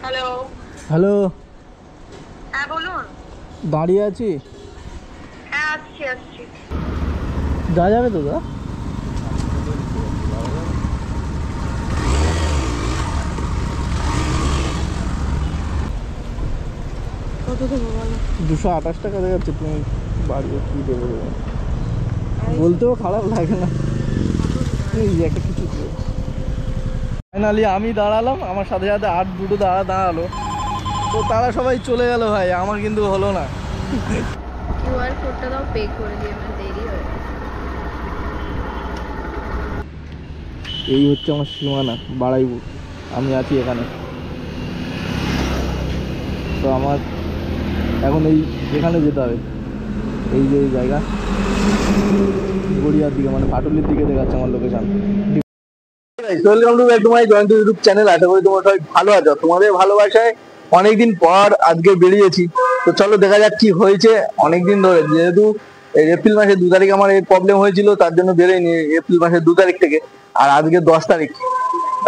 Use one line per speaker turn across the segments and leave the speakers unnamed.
Hello.
Hello.
হ্যাঁ বলুন।
দাঁড়িয়ে আছি।
হ্যাঁ আসছি আসছি।
যাওয়া যাবে তো? দাদা
কত দেবো বলো?
228 টাকা দেখাচ্ছে। তুমি বাড়িয়ে কী দেবে দেবে বলতেও খারাপ লাগে না। এই যে একটা কিছু ফাইনালি আমি দাঁড়ালাম, আমার সাথে সাথে আর দুটো দাঁড়ালো। তো তারা সবাই চলে গেল ভাই, আমার কিন্তু হলো না।
কিউআর কোডটা দাও, পে করে দিই, আমার দেরি হয়ে গেছে।
এই হচ্ছে আমার সীমানা, বাড়াইপুর। আমি আছি এখানে। তো আমার এখন এখানে যেতে হবে। এই যে এই জায়গা গড়িয়ার দিকে, মানে পাটুলির দিকে দেখাচ্ছে আমার location.
Welcome to back to my joint YouTube channel. আশা করি তোমরা সবাই ভালো আছো। তোমাদের ভালোবাসায় অনেকদিন পর আজকে বেরিয়েছি। তো চলো দেখা যাক কি হয়েছে। অনেকদিন ধরে, যেহেতু এপ্রিল মাসের 2 তারিখ আমার এই প্রবলেম হয়েছিল, তার জন্য বেরোয়নি এপ্রিল মাসের 2 তারিখ থেকে। আর আজকে 10 তারিখ।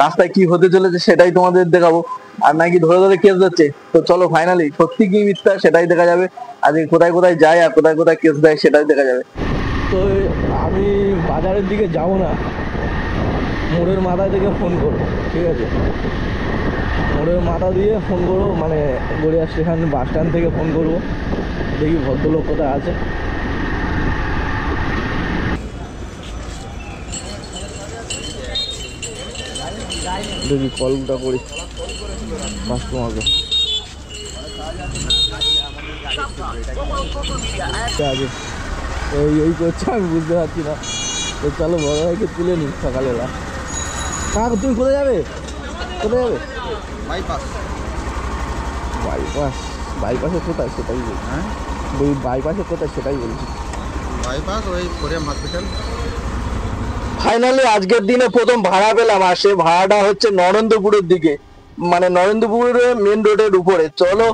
রাস্তায় কি হতে চলেছে সেটাই তোমাদের দেখাবো। আর নাকি ধরে ধরে কেস যাচ্ছে। তো চলো ফাইনালি সত্যি কি মিথ্যা সেটাই দেখা যাবে। আজকে কোথায় কোথায় যায় আর কোথায় কোথায় কেস দেয় সেটাই দেখা যাবে।
তো আমি বাজারের দিকে যাব না, মোড়ের মাথায় থেকে ফোন করবো, ঠিক আছে? মোড়ের মাথা দিয়ে ফোন করবো, মানে গড়িয়া স্টেশন বাস স্ট্যান্ড থেকে ফোন করবো। দেখি ভদ্রলোক কোথায় আছে। দেখি কলটা করি কাস্টমারকে। আছে এই করছে, আমি বুঝতে পারছি না। তো চলো বড় ভাইকে তুলে নিই সকালবেলা। কাকু তুমি কোথায় যাবে? কোথায় যাবে?
বাইপাস।
বাইপাস? বাইপাসে কোথায় সেটাই বলছি।
হ্যাঁ,
ওই বাইপাসে কোথায় সেটাই বলছি।
বাইপাস ওই কোরিয়াম হসপিটাল।
ফাইনালি আজকের দিনে প্রথম ভাড়া পেলাম, আর সে ভাড়াটা হচ্ছে নরেন্দ্রপুরের দিকে, মানে নরেন্দ্রপুরের মেন রোডের উপরে। চলো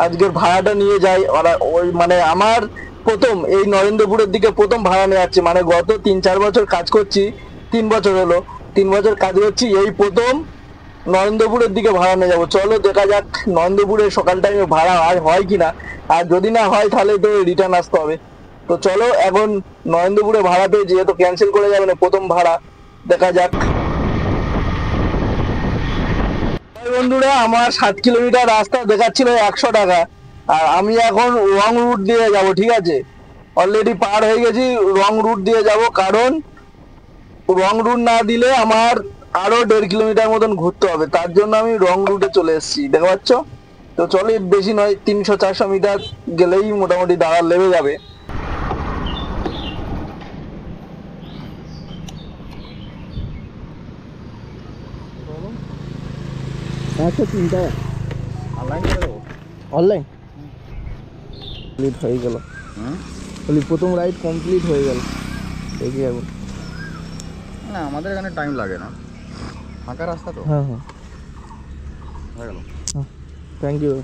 আজকের ভাড়াটা নিয়ে যাই। ওরা ওই মানে আমার প্রথম এই নরেন্দ্রপুরের দিকে প্রথম ভাড়া নিয়ে যাচ্ছে, মানে গত 3-4 বছর কাজ করছি। 3 বছর হলো, 3 বছর কাজ করছি, এই প্রথম নরেন্দ্রপুরের দিকে ভাড়া নিয়ে যাবো। চলো দেখা যাক নরেন্দ্রপুরে সকাল টাইমে ভাড়া আর হয় কিনা। আর যদি না হয় তাহলে তো রিটার্ন আসতে হবে। তো চলো এখন নরেন্দ্রপুরে ভাড়া পেয়ে, যেহেতু ক্যান্সেল করে যাবে না প্রথম ভাড়া, দেখা যাক। বন্ধুরা, আমার 7 কিলোমিটার রাস্তা দেখাচ্ছিল 100 টাকা, আর আমি এখন রং রুট দিয়ে যাব, ঠিক আছে? অলরেডি পার হয়ে গেছি, রং রুট দিয়ে যাব, কারণ রং রুট না দিলে আমার আরো 1.5 কিলোমিটার মতন ঘুরতে হবে। তার জন্য আমি রং রুটে চলে এসেছি, দেখতে পাচ্ছ? তো চলো, বেশি নয়, 300-400 মিটার গেলেই মোটামুটি দাঁড়া লেগে যাবে। আচ্ছা, চিন্তা
অনলাইন করে দেবো।
অনলাইন কমপ্লিট হয়ে গেল। বলি প্রথম রাইড কমপ্লিট হয়ে গেল। দেখি এখন।
না, আমাদের এখানে টাইম লাগে না, ফাঁকা রাস্তা তো।
হ্যাঁ হ্যাঁ,
হয়ে গেল।
Thank you.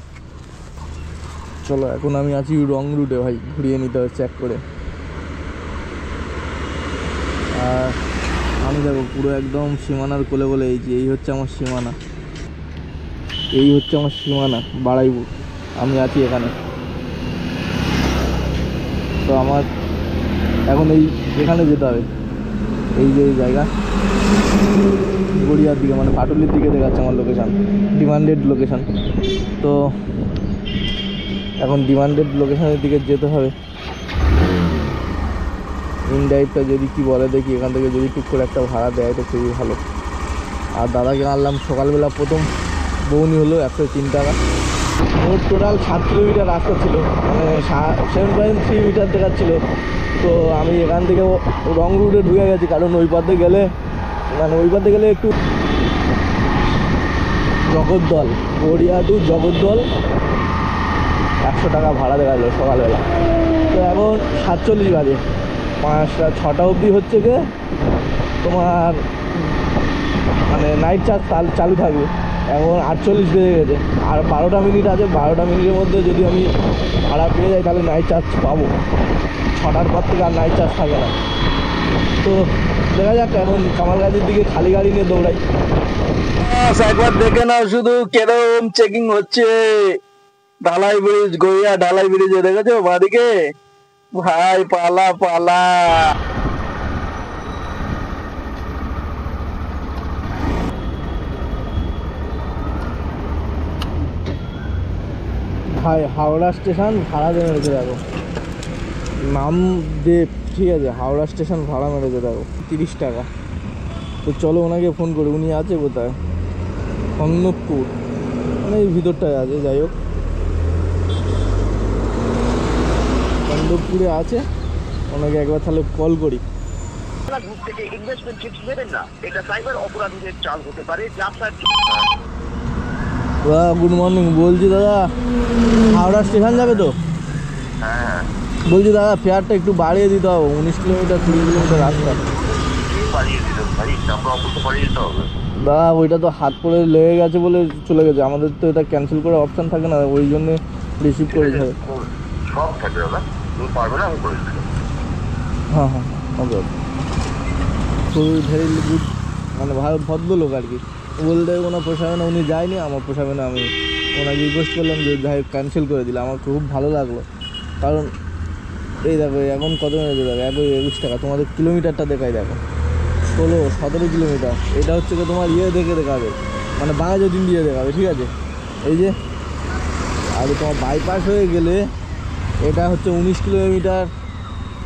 চলো এখন আমি আছি রং রুটে ভাই, ঘুরিয়ে নিতে হবে চেক করে। আর আমি দেখো পুরো একদম সীমানার কোলে বলে, এই হচ্ছে আমার সীমানা, এই হচ্ছে আমার সীমানা বাড়াইপুর। আমি আছি এখানে। তো আমার এখন এখানে যেতে হবে। এই যে এই জায়গা গড়িয়ার দিকে, মানে পাটুলির দিকে দেখাচ্ছে আমার লোকেশান, ডিমান্ডেড লোকেশান। তো এখন ডিমান্ডেড লোকেশানের দিকে যেতে হবে। ইনডাইরেক্টটা যদি কি বলে দেখি, এখান থেকে যদি টুক করে একটা ভাড়া দেয় তো খুবই ভালো। আর দাদাকে আনলাম সকালবেলা, প্রথম বউনি হলো 103 টাকা। মোট টোটাল 7 কিলোমিটার রাস্তা ছিল, মানে 7.3 মিটার দেখাচ্ছিল। তো আমি এখান থেকে রং রুটে ঢুকে গেছি, কারণ ওই পথে গেলে, মানে ওই পথে গেলে একটু জগদ্দল, গড়িয়া টু জগদ্দল 100 টাকা ভাড়া দেখা গেলো সকালবেলা। তো এখন 47 বাজে, 5টা 6টা অবধি হচ্ছে গিয়ে তোমার মানে নাইট চার্জ চালু থাকবে। এখন 48 বেজে গেছে, আর 12টা মিনিট আছে। 12টা মিনিটের মধ্যে যদি আমি ভাড়া পেয়ে যাই তাহলে নাইট চার্জ পাবো। 6টার পর থেকে আর নাইট চার্জ থাকে না। তো
দেখা যাক, এখন কামালগাছির দিকে খালি গাড়ি নিয়ে দৌড়াই।
একবার দেখে নাও শুধু কেরম চেকিং হচ্ছে ঢালাই ব্রিজ, গড়িয়া ঢালাই ব্রিজে দেখেছো বাদিকে ভাই, পালা পালা।
ভাই হাওড়া স্টেশন ভাড়া দিয়ে মেরেছে দেখো, নাম দেব, ঠিক আছে, হাওড়া স্টেশন ভাড়া মেরেছে দেখো 30 টাকা। তো চলো ওনাকে ফোন করি, উনি আছে কোথায়, খন্নকপুর মানে এই ভিতরটায় আছে, যাই হোক খন্নকপুরে আছে, ওনাকে একবার তাহলে কল করি।
গ্রুপ থেকে ইনভেস্টমেন্ট টিপস নেবেন না, এটা সাইবার অপরাধীদের চাল হতে পারে যা আপনার।
দাদা গুড মর্নিং, বলছি দাদা হাওড়া স্টেশন যাবে তো?
হ্যাঁ,
বলছি দাদা ফেয়ারটা একটু বাড়িয়ে দিতে হবে, 19 কিলোমিটার 20 কিলোমিটার রাস্তা।
বাড়িয়ে দিতে ভাই, আমরা অবশ্য বাড়িয়ে দিতে হবে।
দাদা ওইটা তো হাত পরে লেগে গেছে বলে চলে গেছে, আমাদের তো এটা ক্যান্সেল করার অপশান থাকে না, ওই জন্য রিসিভ করেছে।
সব থাকে দাদা, তুমি পারবে না, আমি করে দিচ্ছি।
হ্যাঁ হ্যাঁ ওকে, খুবই ভেরি গুড, মানে ভালো ভদ্রলোক আর কি। বলতে ওনার পোষাবে না, উনি যায়নি, আমার পোষাবে না, আমি ওনাকে রিকোয়েস্ট করলাম যে যাই ক্যান্সেল করে দিলে, আমার খুব ভালো লাগলো। কারণ এই দেখো এখন কত মেরেছে দেখো, 21 টাকা, তোমাদের কিলোমিটারটা দেখাই দেখো 16-17 কিলোমিটার। এটা হচ্ছে কি তোমার ইয়ে দেখে দেখাবে, মানে বাঘাযতীন দিয়ে দেখাবে, ঠিক আছে, এই যে। আর তোমার বাইপাস হয়ে গেলে এটা হচ্ছে 19 কিলোমিটার,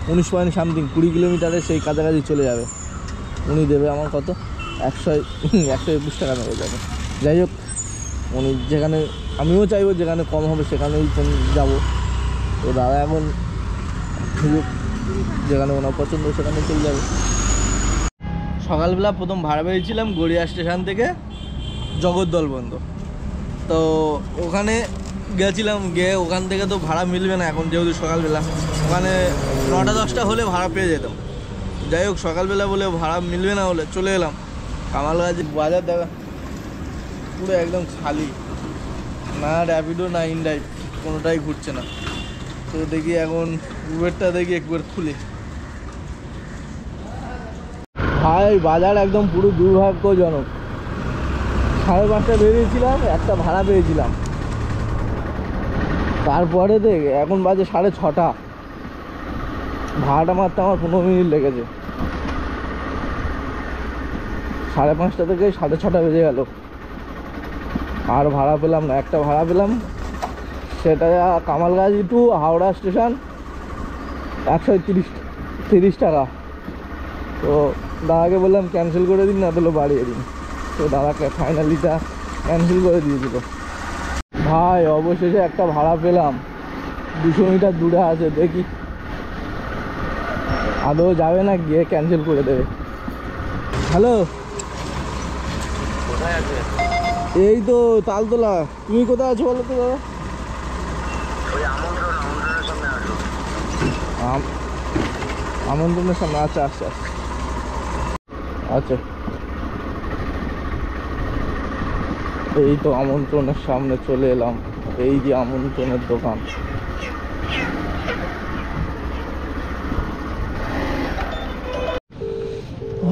19 পয়েন্ট সামথিং, 20 কিলোমিটারে সেই কাছাকাছি চলে যাবে। উনি দেবে আমার কত 121 টাকা নেবে যাবে। যাই হোক, উনি যেখানে, আমিও চাইবো যেখানে কম হবে সেখানেই যাব। তো দাদা এখন যেখানে ওনার পছন্দ সেখানে চলে যাবে। সকালবেলা প্রথম ভাড়া পেয়েছিলাম গড়িয়া স্টেশন থেকে জগদ্দল বন্ধ, তো ওখানে গেছিলাম, গিয়ে ওখান থেকে তো ভাড়া মিলবে না এখন, যেহেতু সকালবেলা, ওখানে 9টা-10টা হলে ভাড়া পেয়ে যেতাম। যাই হোক সকালবেলা বলে ভাড়া মিলবে না বলে চলে এলাম কামালগাছি বাজার। দেখা পুরো একদম খালি, না র্যাপিডো না ইনড্রাইভ, কোনোটাই ঘুরছে না। তো দেখি এখন উবেরটা দেখি একবার খুলে। ভাই বাজার একদম পুরো দুর্ভাগ্যজনক, 5:30 বেরিয়েছিলাম, একটা ভাড়া পেয়েছিলাম, তারপরে দেখ এখন বাজে 6:30, ভাড়াটা মারতে আমার 15 মিনিট লেগেছে। 5:30 থেকে 6:30 বেজে গেল, আর ভাড়া পেলাম না। একটা ভাড়া পেলাম, সেটা কামালগাছি টু হাওড়া স্টেশন 130 টাকা। তো দাদাকে বললাম ক্যান্সেল করে দিন, না তাহলে বাড়িয়ে দিন। তো দাদাকে ফাইনালিটা ক্যান্সেল করে দিয়েছিল। ভাই অবশেষে একটা ভাড়া পেলাম, 200 মিটার দূরে আছে, দেখি আদৌ যাবে না গিয়ে ক্যান্সেল করে দেবে। হ্যালো,
কোথায় আছে?
এই তো তালতলা। তুমি কোথায় আছো বলো তো দাদা?
ওই আমন্ত্রণের সামনে আসো।
আমন্ত্রণের সামনে, আচ্ছা আচ্ছা আচ্ছা, এই তো আমন্ত্রণের সামনে চলে এলাম, এই যে আমন্ত্রণের দোকান।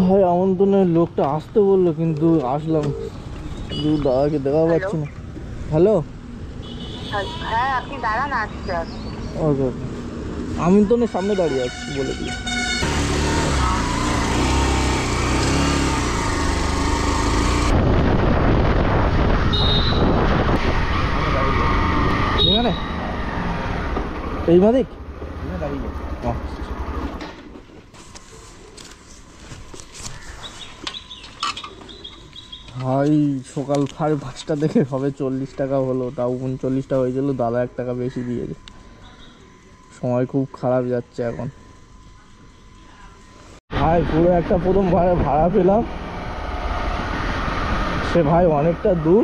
ভাই আমন্ত্রণের লোকটা আসতে বললো, কিন্তু আসলাম, কিন্তু দাদাকে দেখা পাচ্ছি না। হ্যালো,
হ্যাঁ আপনি দাঁড়ান, আসছে আসছে।
ওকে ওকে, আমন্ত্রণের সামনে দাঁড়িয়ে আছি বলে দিই। এখানে এই মালিক দাঁড়িয়ে। ভাই সকাল 5:30 থেকে হবে 40 টাকা হলো, তাও 39টা হয়েছিল, দাদা 1 টাকা বেশি দিয়েছে। সময় খুব খারাপ যাচ্ছে এখন। ভাই পুরো একটা প্রথম ভাড়া পেলাম, সে ভাই অনেকটা দূর।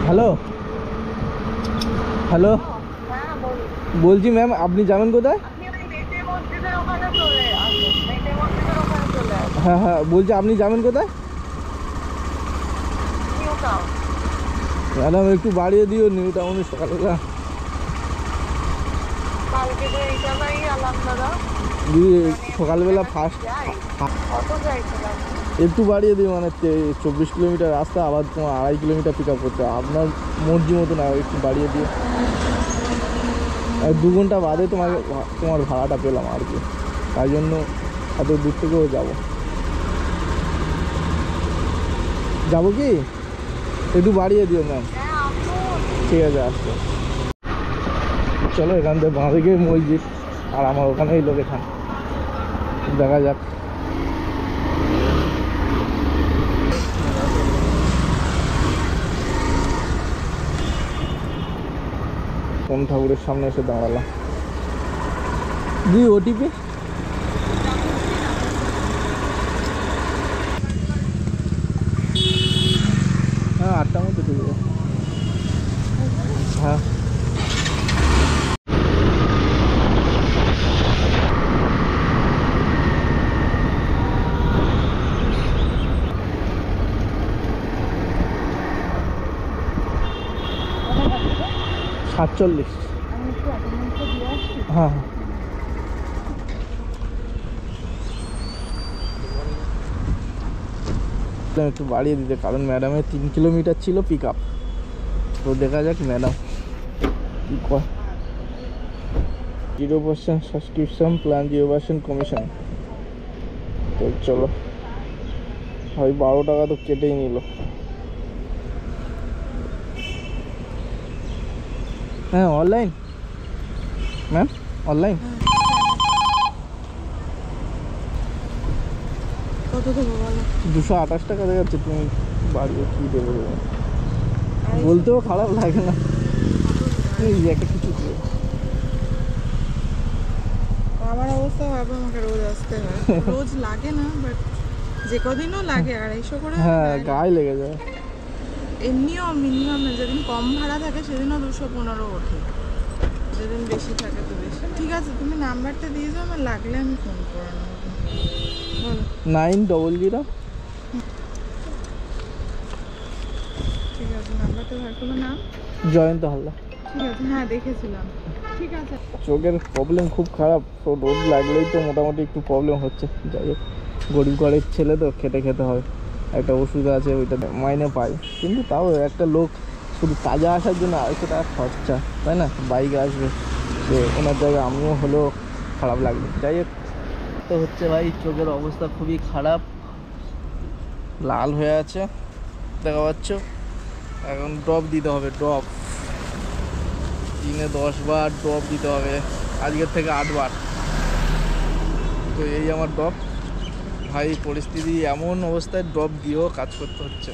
হ্যালো হ্যালো,
হ্যাঁ বলুন।
বলছি ম্যাম আপনি যাবেন কোথায়?
আপনি ওই মেটে মসজিদের ওখানে চলে আসুন, মেটে মসজিদের ওখানে চলে আসুন।
হ্যাঁ হ্যাঁ, বলছি আপনি যাবেন কোথায়?
New town.
ম্যাডাম একটু বাড়িয়ে দিও, নিউ টাউনে সকালবেলা।
কালকে তো এইটা নাই, চালান দাদা?
দিদি সকালবেলা ফার্স্ট
কত যাই চালান?
একটু বাড়িয়ে দিই, মানে 24 কিলোমিটার রাস্তা, আবার তোমার 2.5 কিলোমিটার পিক আপ করতে, আপনার মর্জি মতো না, একটু বাড়িয়ে দিয়ে 2 ঘন্টা বাদে তোমার ভাড়াটা পেলাম আর কি, তাই জন্য এত দূর থেকেও যাবো কি একটু বাড়িয়ে দিও ম্যাম। ঠিক আছে, আসছো চলো, এখান থেকে বাঁ দিকে মসজিদ, আর আমার ওখানেই লোকেশান, দেখা যাক। কোন ঠাকুরের সামনে এসে দাঁড়ালাম। জি ওটিপি হ্যাঁ 8টার মধ্যে ঠিক আছে। হ্যাঁ সাতচল্লিশ। হ্যাঁ হ্যাঁ একটু বাড়িয়ে দিতে, কারণ ম্যাডামের 3 কিলোমিটার ছিল পিক আপ, তো দেখা যাক ম্যাডাম কী কয়। 0% সাবস্ক্রিপশন প্ল্যান, 0% কমিশন। তো চলো, ওই 12 টাকা তো কেটেই নিল। হ্যাঁ অনলাইন ম্যাম, অনলাইন।
কত দেবো বলো?
228 টাকা দেখাচ্ছে, তুমি বাড়িয়ে কী দেবো বলতেও খারাপ লাগে না, এই একটা কিছু
আমার অবস্থা ভাবে আমাকে রোজ আসতে হয়, রোজ লাগে না বাট যে কদিনও লাগে 250 করে।
হ্যাঁ গায়ে লেগে যায়।
এমনিও মিনিমাম যেদিন কম ভাড়া থাকে সেদিনও 215 ওঠে, যেদিন বেশি থাকে তো বেশি। ঠিক আছে, তুমি নাম্বারটা দিয়ে যাও, আমার লাগলে আমি ফোন করে নেবো। বলো
900।
ঠিক আছে, নাম্বারটা ভাই, তোমার নাম?
জয়ন্ত হালদার।
ঠিক আছে, হ্যাঁ দেখেছিলাম। ঠিক আছে।
চোখের প্রবলেম খুব খারাপ, তো রোদ লাগলেই তো মোটামুটি একটু প্রবলেম হচ্ছে। যাই হোক, গরিব ঘরের ছেলে তো খেতে হবে, একটা ওষুধ আছে ওইটা মাইনে পাই, কিন্তু তাও একটা লোক শুধু কাজে আসার জন্য 250 টাকা খরচা, তাই না? বাইক আসবে, তো ওনার জায়গায় আমিও হলেও খারাপ লাগবে। যাই হোক, তো হচ্ছে ভাই চোখের অবস্থা খুবই খারাপ, লাল হয়ে আছে দেখা পাচ্ছ। এখন ড্রপ দিতে হবে, ড্রপ দিনে 10 বার ড্রপ দিতে হবে, আজকের থেকে 8 বার। তো এই আমার ড্রপ ভাই, পরিস্থিতি এমন অবস্থায় ড্রপ দিয়েও কাজ করতে হচ্ছে।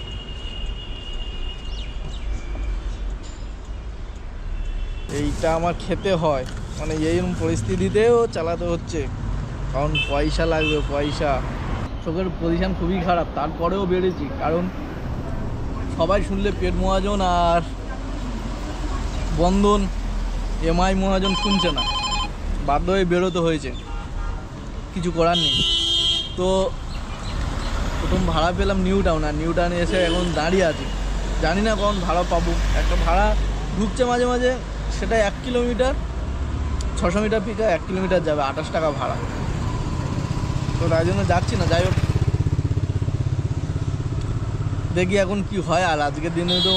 এইটা আমার খেতে হয়, মানে এইরকম পরিস্থিতিতেও চালাতে হচ্ছে, কারণ পয়সা লাগবে, পয়সা। চোখের পজিশান খুবই খারাপ, তারপরেও বেড়েছি, কারণ সবাই শুনলে পেট মহাজন আর বন্ধন এমআই মহাজন শুনছে না, বাধ্য হয়ে বেরোতে হয়েছে, কিছু করার নেই। তো প্রথম ভাড়া পেলাম নিউ টাউন, আর নিউ টাউনে এসে এখন দাঁড়িয়ে আছি, জানি না কখন ভাড়া পাবো। একটা ভাড়া ঢুকছে মাঝে মাঝে, সেটা 1 কিলোমিটার 600 মিটার পিকা, 1 কিলোমিটার যাবে 28 টাকা ভাড়া, তো তাই জন্য যাচ্ছি না। যাই হোক, দেখি এখন কি হয়। আর আজকের দিনে তো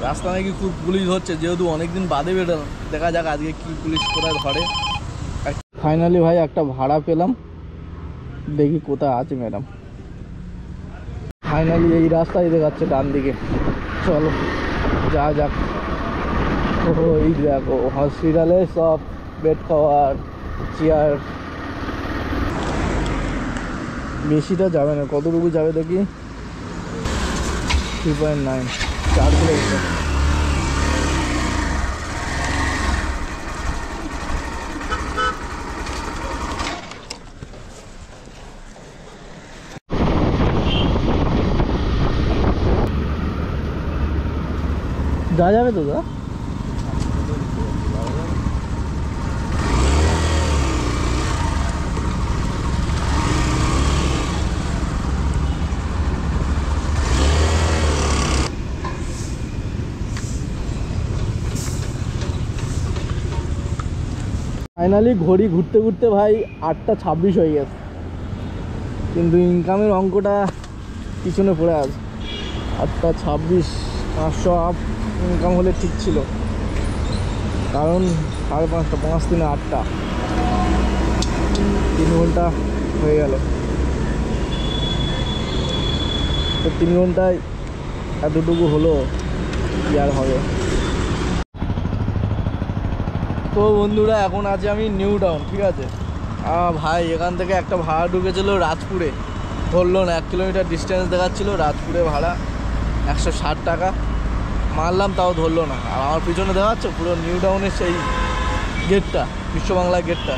রাস্তা নাকি খুব পুলিশ ধরছে, যেহেতু অনেকদিন বাদে বেরোলাম, দেখা যাক আজকে কি পুলিশ কোথায় ধরে। ফাইনালি ভাই একটা ভাড়া পেলাম, দেখি কোথায় আছে ম্যাডাম। ফাইনালি এই রাস্তায় দেখাচ্ছে ডান দিকে, চলো যা যাক। ওই দেখো হসপিটালে সব বেড কভার, চেয়ার। বেশিটা যাবে না, কতটুকু যাবে দেখি, 3.9, 4 কিলোমিটার। যা যাবে তো দা, ফাইনালি ঘড়ি ঘুরতে ঘুরতে ভাই 8:26 হয়ে গেছে, কিন্তু ইনকামের অঙ্কটা পিছনে পড়ে আছে। 8:26, 500 আপ ইনকাম হলে ঠিক ছিল, কারণ 5:30, 5 3 8টা, 3 ঘন্টা হয়ে গেল। তো 3 ঘন্টায় এতটুকু হলো, কি আর হবে। তো বন্ধুরা এখন আছি আমি নিউ টাউন, ঠিক আছে। ভাই এখান থেকে একটা ভাড়া ঢুকেছিল রাজপুরে, ধরলো না, 1 কিলোমিটার ডিস্টেন্স দেখাচ্ছিল, রাজপুরে ভাড়া 160 টাকা মারলাম, তাও ধরলো না। আর আমার পিছনে দেখাচ্ছে পুরো নিউ টাউনের সেই গেটটা, বিশ্ব বাংলা গেটটা।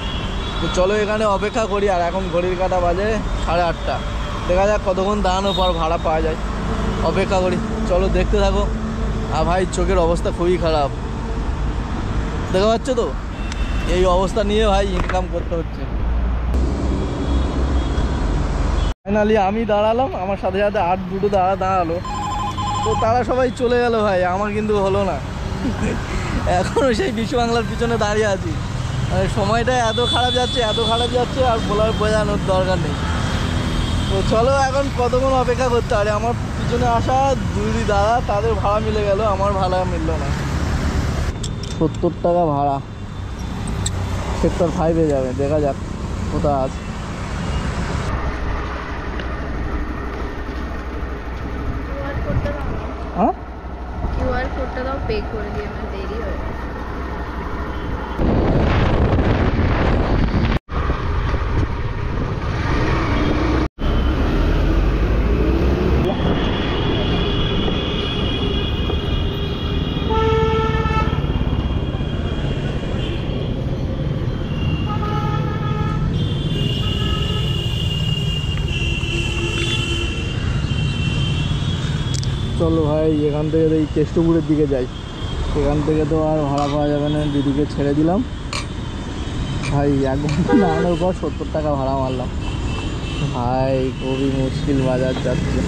তো চলো এখানে অপেক্ষা করি, আর এখন ঘড়ির কাঁটা বাজে 8:30। দেখা যাক কতক্ষণ দাঁড়ানোর পর ভাড়া পাওয়া যায়, অপেক্ষা করি। চলো দেখতে থাকো। আর ভাই চোখের অবস্থা খুবই খারাপ, দেখা পাচ্ছ তো, এই অবস্থা নিয়ে ভাই ইনকাম করতে হচ্ছে। ফাইনালি আমি দাঁড়ালাম, আমার সাথে সাথে আর দুটো দাঁড়ালো, তো তারা সবাই চলে গেল ভাই, আমার কিন্তু হলো না। এখনও সেই বিশ্ব বাংলার পিছনে দাঁড়িয়ে আছি, মানে সময়টা এত খারাপ যাচ্ছে, আর বোঝানোর দরকার নেই। তো চলো এখন কতক্ষণ অপেক্ষা করতে পারে। আমার পিছনে আসা দুই দাদা, তাদের ভাড়া মিলে গেল, আমার ভাড়া মিলল না। 70 টাকা ভাড়া, সেক্টর 5-এ যাবে, দেখা যাক কোথায় আছে।
QR কোডটা দাও না।
হ্যাঁ,
QR কোডটা দাও, পে করে দিয়ে আমার দেরি হয়ে গেছে।
চলো ভাই এখান থেকে এই কেষ্টপুরের দিকে যাই, এখান থেকে তো আর ভাড়া পাওয়া যাবে না। দিদিকে ছেড়ে দিলাম ভাই, 1 ঘন্টা দাঁড়ানোর পর 70 টাকা ভাড়া মারলাম ভাই, খুবই মুশকিল বাজার যাচ্ছে।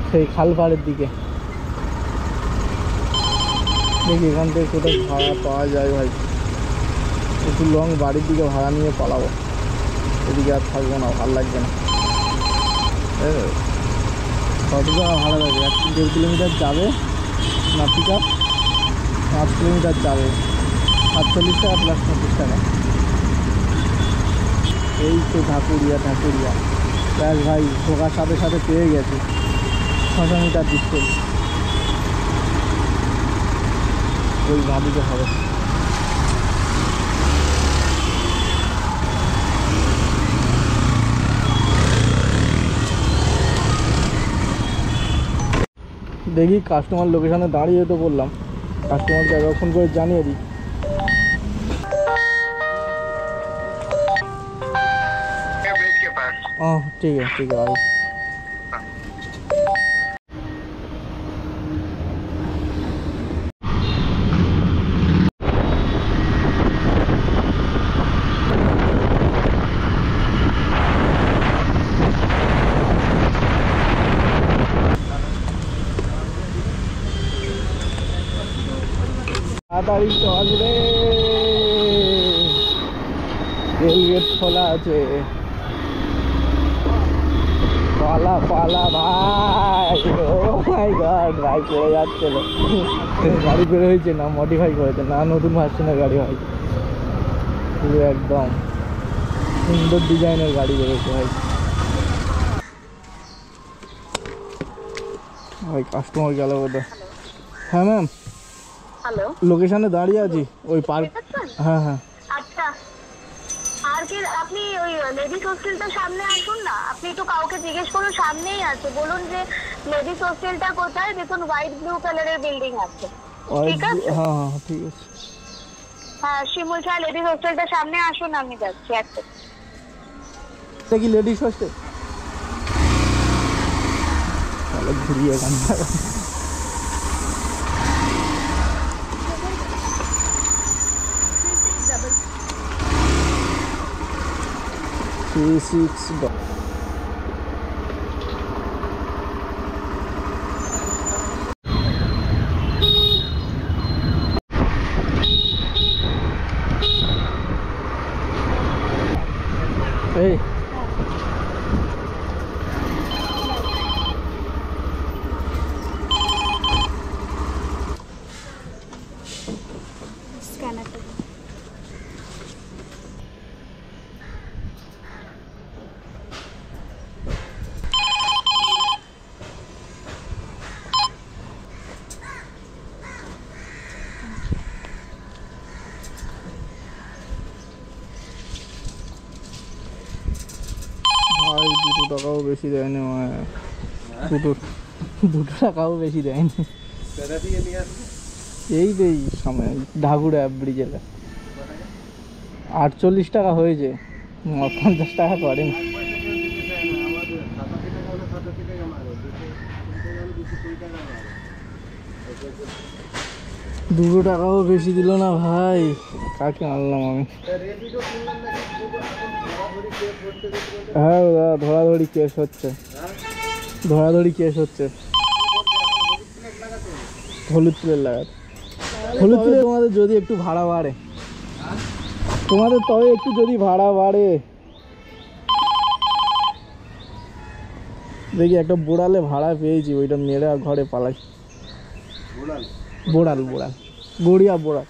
সেই খালপাড়ের দিকে দেখি এখান থেকে কোথায় ভাড়া পাওয়া যায় ভাই। একটু লং বাড়ির দিকে ভাড়া নিয়ে পালাবো, এদিকে আর থাকবো না, ভালো লাগবে না। কত টাকা ভাড়া যাবে? 1-1.5 কিলোমিটার যাবে না, পিক আপ 5 কিলোমিটার যাবে, 48 টাকা প্লাস 25 টাকা। এই তো ঠাকুরিয়া ব্যাস ভাই, ঢোকার সাথে সাথে পেয়ে গেছি 600 মিটার ডিস্টেন্স, ওই ভাবিতে হবে। দেখি কাস্টমার লোকেশানে দাঁড়িয়ে তো বললাম, কাস্টমারকে একবার ফোন করে জানিয়ে দিই। ঠিক আছে ভাই। তাড়াতাড়ি চল রে, রেল গেট খোলা আছে, পালা ভাই। ও মাই গড, ভাই পড়ে যাচ্ছিল, গাড়ি বের হয়েছে না মডিফাই করেছে না, নতুন ভার্সনের গাড়ি হয়, পুরো একদম সুন্দর ডিজাইনের গাড়ি বেরোচ্ছে ভাই। ভাই কাস্টমার গেল বোধহয়। হ্যাঁ ম্যাম,
হ্যালো,
লোকেশনে দাঁড়িয়ে আছি ওই পার্ক। হ্যাঁ
আচ্ছা, আর কি আপনি ওই লেডিস হোস্টেলটার সামনে আসুন না, আপনি একটু কাউকে জিজ্ঞেস করুন, সামনেই আছে, বলুন যে লেডিস হোস্টেলটা কোথায়, দেখুন হোয়াইট ব্লু কালারের বিল্ডিং আছে, ঠিক আছে?
হ্যাঁ ঠিক আছে।
হ্যাঁ, শিমুল শাহ লেডিস হোস্টেলটার সামনে আসুন, আমি যাচ্ছি একটা।
এটা কি লেডিস হোস্টেল? চলো ঘুরিয়ে এখান থেকে। 36
हाँ
টাকাও বেশি দেয়নি, দুটো টাকাও বেশি দেয়নি। এই তো এই সামনে ঢাকুরা ব্রিজের 48 টাকা হয়েছে, 50 টাকা করেনি। 2 টাকাও বেশি দিল না ভাই, কাকে আনলাম আমি। হ্যাঁ দাদা, ধরাধরি কেস হচ্ছে, ধরাধরি কেস হচ্ছে। হলুদ তুলের লাগাতে, হলুদ তুলে তোমাদের যদি একটু ভাড়া বাড়ে, তোমাদের তবে একটু যদি ভাড়া বাড়ে। দেখি একটা বোড়ালে ভাড়া পেয়েছি, ওইটা মেরে ঘরে পালাই। বোড়াল বোড়াল গড়িয়া বোড়াল,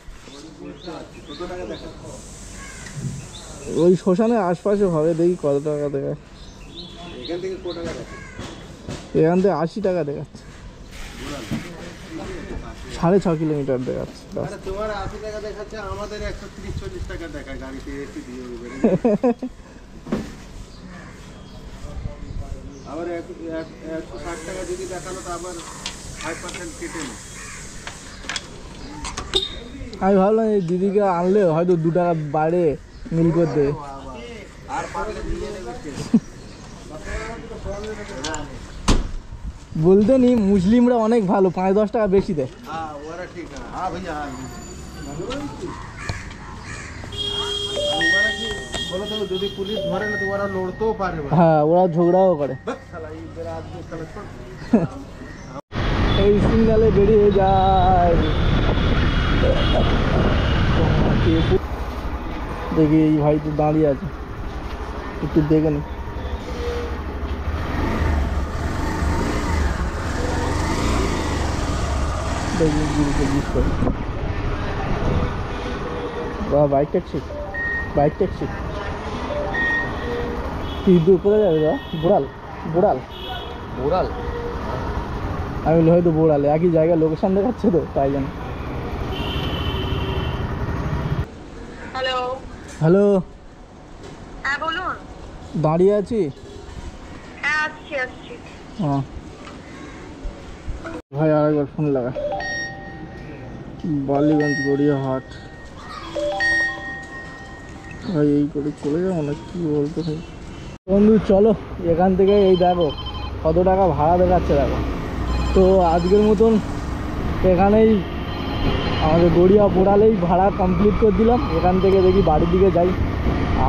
ওই শ্মশানের আশপাশে হবে। দেখি কত টাকা দেখায়। এখান থেকে 80 টাকা দেখাচ্ছে, 6.5 কিলোমিটার দেখাচ্ছে।
তোমার 80 টাকা দেখাচ্ছে, আমাদের 130-40 টাকা দেখায় গাড়িতে এসে দিয়ে দেবে। আবার 160 টাকা যদি দেখালো তো আবার 5% কেটে নেয়।
আমি ভাবলাম এই দিদিকে আনলে হয়তো 2 টাকা বাড়ে মিল করতে।
আর পারলে দিয়ে নেবে।
বলতে নি মুসলিমরা অনেক ভালো, 5-10 টাকা বেশি দেয়।
हाँ वाला ठीक है। हाँ भैया हाँ बोलो तो যদি পুলিশ ধরে না তো ওরা লড়তেও পারে।
হ্যাঁ, ওরা ঝগড়াও করে।
শালা ইদের আদমি শালা ছোট।
এই সিগনালে বেরিয়ে যায়। দেখি এই ভাই তো দাঁড়িয়ে আছে, একটু দেখে নি। বাইক ট্যাক্সি, বাইক ট্যাক্সি কি দূর কোথায় যাবে দাদা? বোড়াল, বোড়াল, বোড়াল। আমি হয়তো বোড়ালে একই জায়গায় লোকেশন দেখাচ্ছে তো, তাই জানি।
হ্যালো,
হ্যালো,
হ্যাঁ বলুন।
দাঁড়িয়ে আছি।
হ্যাঁ আসছি আসছি।
হ্যাঁ ভাই, আরেকবার ফোন লাগা। বালিগঞ্জ গড়িয়াহাট ভাই, এই করে চলে যাবো না কি বলতে ভাই। বন্ধু চলো, এখান থেকে এই দেখো কত টাকা ভাড়া দেখাচ্ছে দেখো। তো আজকের মতন এখানেই আমাদের গড়িয়া বোড়ালেই ভাড়া কমপ্লিট করে দিলাম। এখান থেকে দেখি বাড়ির দিকে যাই।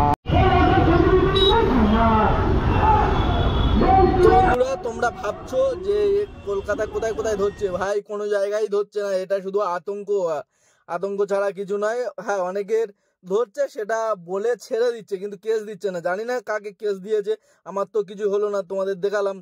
আর বন্ধুরা, তোমরা ভাবছো যে কলকাতা কোথায় কোথায় ধরছে, ভাই কোনো জায়গায় ধরছে না। এটা শুধু আতঙ্ক ছাড়া কিছু নয়। হ্যাঁ, অনেকের ধরছে, সেটা বলে ছেড়ে দিচ্ছে, কিন্তু কেস দিচ্ছে না। জানি না কাকে কেস দিয়েছে, আমার তো কিছু হলো না, তোমাদের দেখালাম।